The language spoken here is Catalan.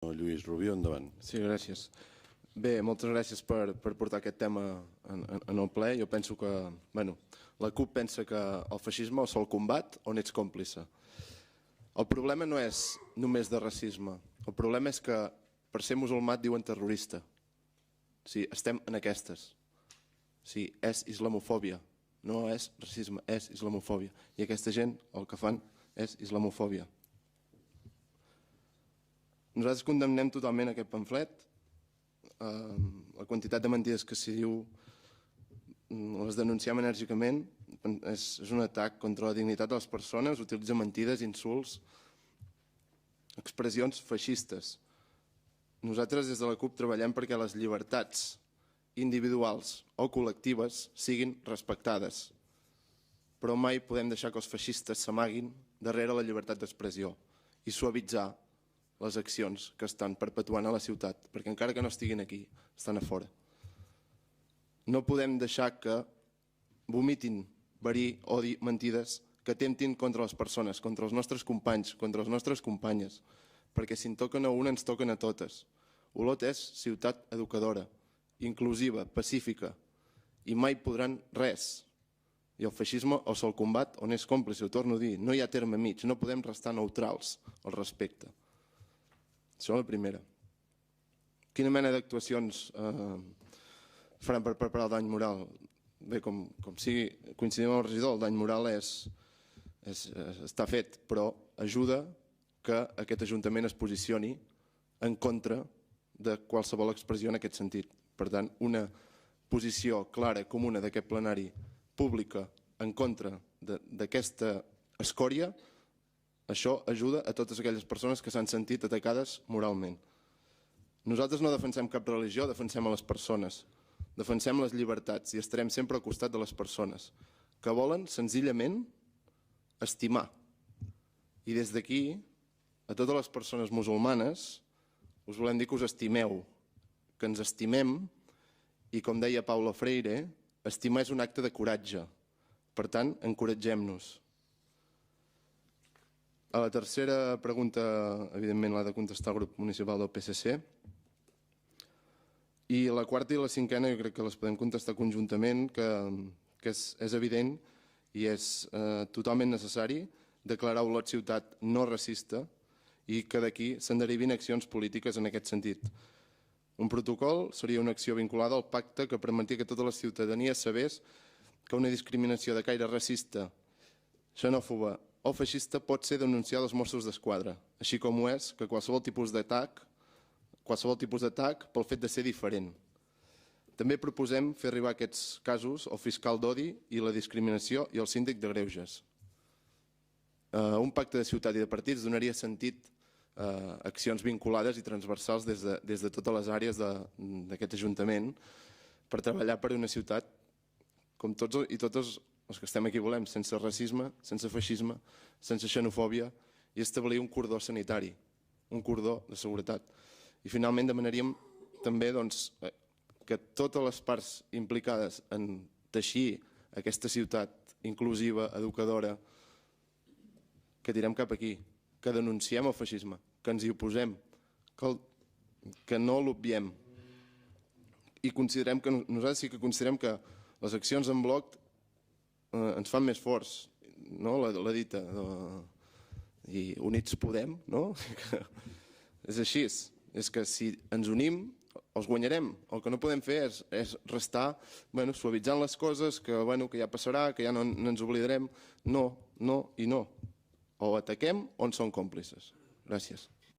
Lluís Rubió, endavant. Sí, gràcies. Bé, moltes gràcies per portar aquest tema en el ple. Jo penso que, la CUP pensa que el feixisme o se'l combat o n'ets còmplice. El problema no és només de racisme. El problema és que per ser musulmà et diuen terrorista. Sí, estem en aquestes. Sí, és islamofòbia. No és racisme, és islamofòbia. I aquesta gent el que fan és islamofòbia. Nosaltres condemnem totalment aquest pamflet. La quantitat de mentides que s'hi diu les denunciem enèrgicament. És un atac contra la dignitat de les persones, utilitza mentides, insults, expressions feixistes. Nosaltres des de la CUP treballem perquè les llibertats individuals o col·lectives siguin respectades, però mai podem deixar que els feixistes s'amaguin darrere la llibertat d'expressió i suavitzar les accions que estan perpetuant a la ciutat, perquè encara que no estiguin aquí, estan a fora. No podem deixar que vomitin verí, odi, mentides, que atemptin contra les persones, contra els nostres companys, contra les nostres companyes, perquè si en toquen a una ens toquen a totes. Olot és ciutat educadora, inclusiva, pacífica, i mai podran res. I el feixisme o se'l combat o n'és còmplice, ho torno a dir, no hi ha terme mig, no podem restar neutrals al respecte. Això és la primera. Quina mena d'actuacions faran per preparar el dany moral? Bé, com sigui, coincidim amb el regidor, el dany moral està fet, però ajuda que aquest Ajuntament es posicioni en contra de qualsevol expressió en aquest sentit. Per tant, una posició clara, comuna d'aquest plenari pública en contra d'aquesta escòria, això ajuda a totes aquelles persones que s'han sentit atacades moralment. Nosaltres no defensem cap religió, defensem a les persones, defensem les llibertats i estarem sempre al costat de les persones que volen senzillament estimar. I des d'aquí, a totes les persones musulmanes, us volem dir que us estimeu, que ens estimem i, com deia Paulo Freire, estimar és un acte de coratge. Per tant, encoratgem-nos. A la tercera pregunta, evidentment, l'ha de contestar el grup municipal del PSC. I la quarta i la cinquena jo crec que les podem contestar conjuntament, que és evident i és totalment necessari declarar Olot ciutat no racista i que d'aquí se'n derivin accions polítiques en aquest sentit. Un protocol seria una acció vinculada al pacte que permetia que tota la ciutadania sabés que una discriminació de caire racista, xenòfoba o feixista pot ser denunciada als Mossos d'Esquadra, així com ho és que qualsevol tipus d'atac pel fet de ser diferent. També proposem fer arribar aquests casos al fiscal d'odi i la discriminació i al síndic de greuges. Un pacte de ciutat i de partits donaria sentit a accions vinculades i transversals des de totes les àrees d'aquest Ajuntament per treballar per una ciutat com tots i totes els que estem aquí volem, sense racisme, sense feixisme, sense xenofòbia i establir un cordó sanitari, un cordó de seguretat. I finalment demanaríem també que totes les parts implicades en teixir aquesta ciutat inclusiva, educadora, que tirem cap aquí, que denunciem el feixisme, que ens hi oposem, que no l'obviem. I nosaltres sí que considerem que les accions en bloc ens fan més forts, la dita, i units podem, no? És així, és que si ens unim els guanyarem. El que no podem fer és restar suavitzant les coses, que ja passarà, que ja no ens oblidarem. No, no i no. O ataquem o en som còmplices. Gràcies.